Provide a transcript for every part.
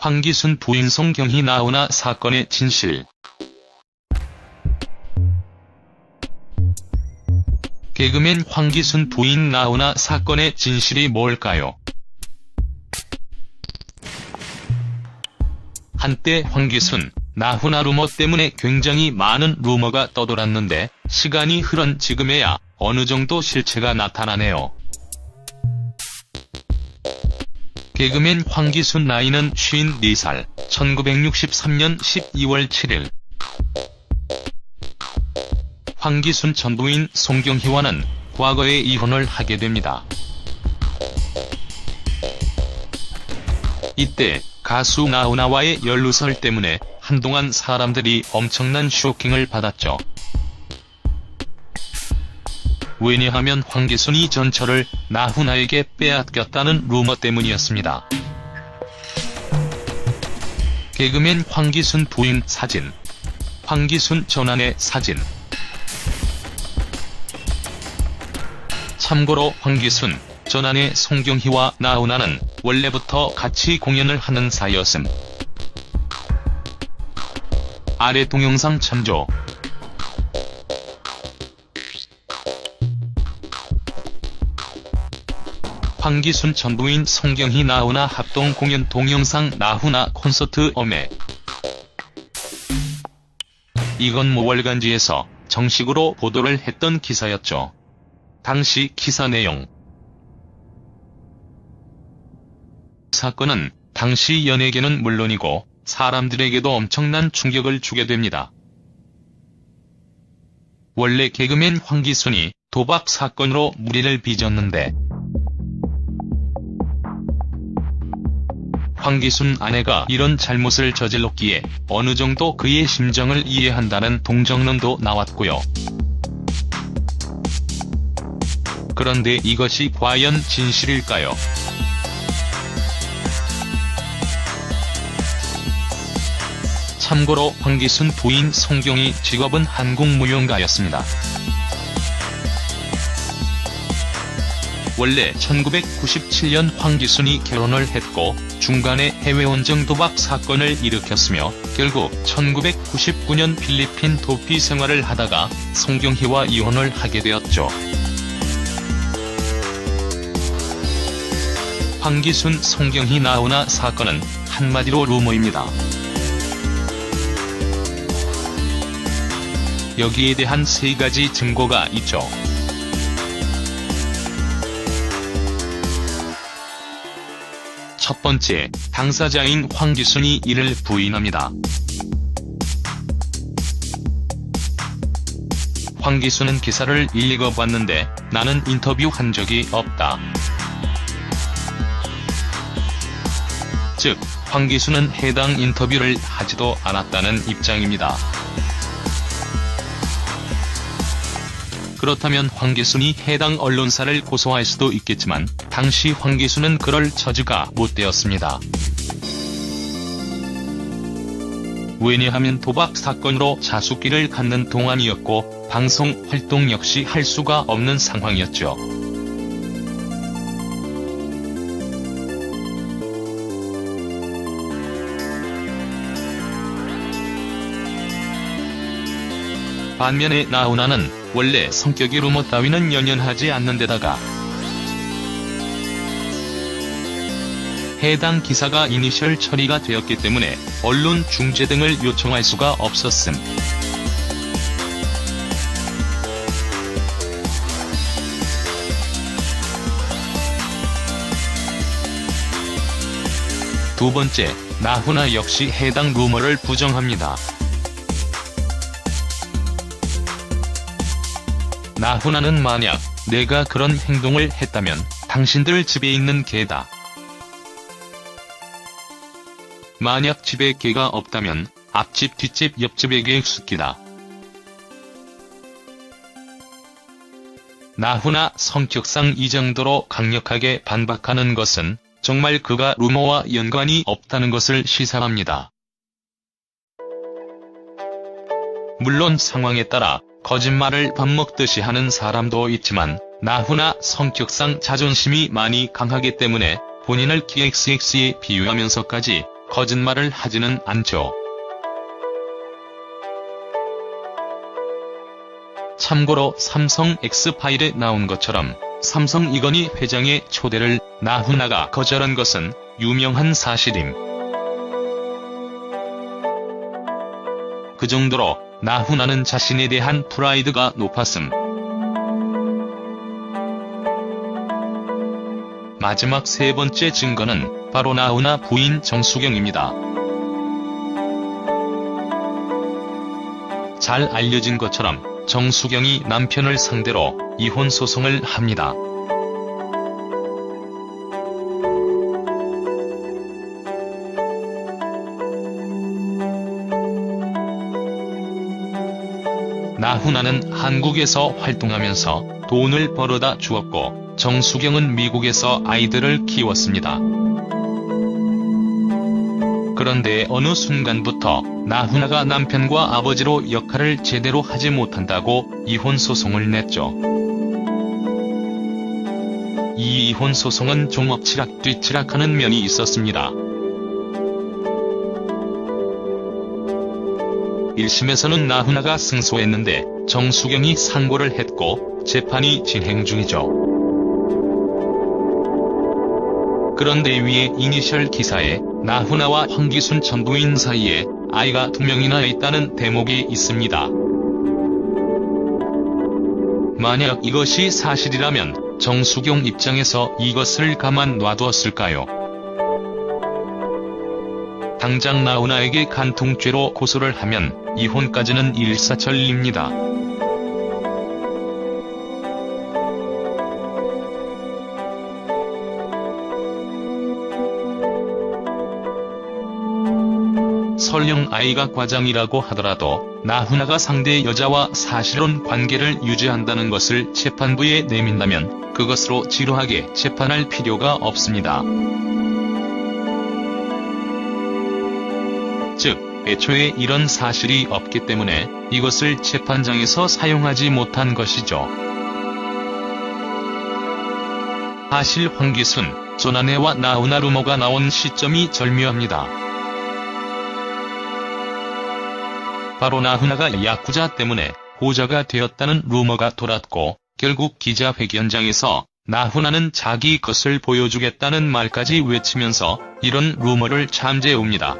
황기순 부인 송경희 나훈아 사건의 진실. 개그맨 황기순 부인 나훈아 사건의 진실이 뭘까요? 한때 황기순, 나훈아 루머 때문에 굉장히 많은 루머가 떠돌았는데 시간이 흐른 지금에야 어느 정도 실체가 나타나네요. 개그맨 황기순 나이는 54살, 1963년 12월 7일. 황기순 전 부인 송경희와는 과거에 이혼을 하게 됩니다. 이때 가수 나훈아와의 연루설 때문에 한동안 사람들이 엄청난 쇼킹을 받았죠. 왜냐하면 황기순이 전처를 나훈아에게 빼앗겼다는 루머 때문이었습니다. 개그맨 황기순 부인 사진, 황기순 전아내 사진. 참고로 황기순 전아내 송경희와 나훈아는 원래부터 같이 공연을 하는 사이였음. 아래 동영상 참조. 황기순 전 부인 송경희 나훈아 합동 공연 동영상 나훈아 콘서트 어메. 이건 모 월간지에서 정식으로 보도를 했던 기사였죠. 당시 기사 내용. 사건은 당시 연예계는 물론이고 사람들에게도 엄청난 충격을 주게 됩니다. 원래 개그맨 황기순이 도박 사건으로 무리를 빚었는데 황기순 아내가 이런 잘못을 저질렀기에 어느 정도 그의 심정을 이해한다는 동정론도 나왔고요. 그런데 이것이 과연 진실일까요? 참고로 황기순 부인 송경희 직업은 한국무용가였습니다. 원래 1997년 황기순이 결혼을 했고 중간에 해외 원정 도박 사건을 일으켰으며 결국 1999년 필리핀 도피 생활을 하다가 송경희와 이혼을 하게 되었죠. 황기순 송경희 나훈아 사건은 한마디로 루머입니다. 여기에 대한 세 가지 증거가 있죠. 첫 번째, 당사자인 황기순이 이를 부인합니다. 황기순은 기사를 읽어봤는데 나는 인터뷰한 적이 없다. 즉, 황기순은 해당 인터뷰를 하지도 않았다는 입장입니다. 그렇다면 황기순이 해당 언론사를 고소할 수도 있겠지만 당시 황기순은 그럴 처지가 못 되었습니다. 왜냐하면 도박 사건으로 자숙기를 갖는 동안이었고 방송 활동 역시 할 수가 없는 상황이었죠. 반면에 나훈아는 원래 성격이 루머 따위는 연연하지 않는 데다가 해당 기사가 이니셜 처리가 되었기 때문에 언론 중재 등을 요청할 수가 없었음. 두 번째, 나훈아 역시 해당 루머를 부정합니다. 나훈아는 만약 내가 그런 행동을 했다면 당신들 집에 있는 개다. 만약 집에 개가 없다면 앞집 뒷집 옆집에게 숙기다. 나훈아 성격상 이 정도로 강력하게 반박하는 것은 정말 그가 루머와 연관이 없다는 것을 시사합니다. 물론 상황에 따라 거짓말을 밥 먹듯이 하는 사람도 있지만 나훈아 성격상 자존심이 많이 강하기 때문에 본인을 KXX에 비유하면서까지 거짓말을 하지는 않죠. 참고로 삼성 엑스파일에 나온 것처럼 삼성 이건희 회장의 초대를 나훈아가 거절한 것은 유명한 사실임. 그 정도로 나훈아는 자신에 대한 프라이드가 높았음. 마지막 세 번째 증거는 바로 나훈아 부인 정수경입니다. 잘 알려진 것처럼 정수경이 남편을 상대로 이혼 소송을 합니다. 나훈아는 한국에서 활동하면서 돈을 벌어다 주었고 정수경은 미국에서 아이들을 키웠습니다. 그런데 어느 순간부터 나훈아가 남편과 아버지로 역할을 제대로 하지 못한다고 이혼 소송을 냈죠. 이 이혼 소송은 좀 엎치락 뒤치락하는 면이 있었습니다. 1심에서는 나훈아가 승소했는데 정수경이 상고를 했고 재판이 진행 중이죠. 그런데 위에 이니셜 기사에 나훈아와 황기순 전 부인 사이에 아이가 2명이나 있다는 대목이 있습니다. 만약 이것이 사실이라면 정수경 입장에서 이것을 가만 놔두었을까요? 당장 나훈아에게 간통죄로 고소를 하면 이혼까지는 일사천리입니다. 설령 아이가 과장이라고 하더라도 나훈아가 상대 여자와 사실혼 관계를 유지한다는 것을 재판부에 내민다면 그것으로 지루하게 재판할 필요가 없습니다. 즉, 애초에 이런 사실이 없기 때문에 이것을 재판장에서 사용하지 못한 것이죠. 사실 황기순 전 아내와 나훈아 루머가 나온 시점이 절묘합니다. 바로 나훈아가 야쿠자 때문에 호자가 되었다는 루머가 돌았고 결국 기자회견장에서 나훈아는 자기 것을 보여주겠다는 말까지 외치면서 이런 루머를 잠재웁니다.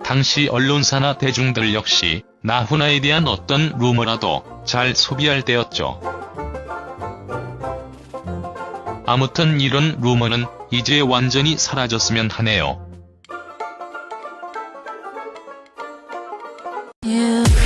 당시 언론사나 대중들 역시 나훈아에 대한 어떤 루머라도 잘 소비할 때였죠. 아무튼 이런 루머는 이제 완전히 사라졌으면 하네요. Yeah.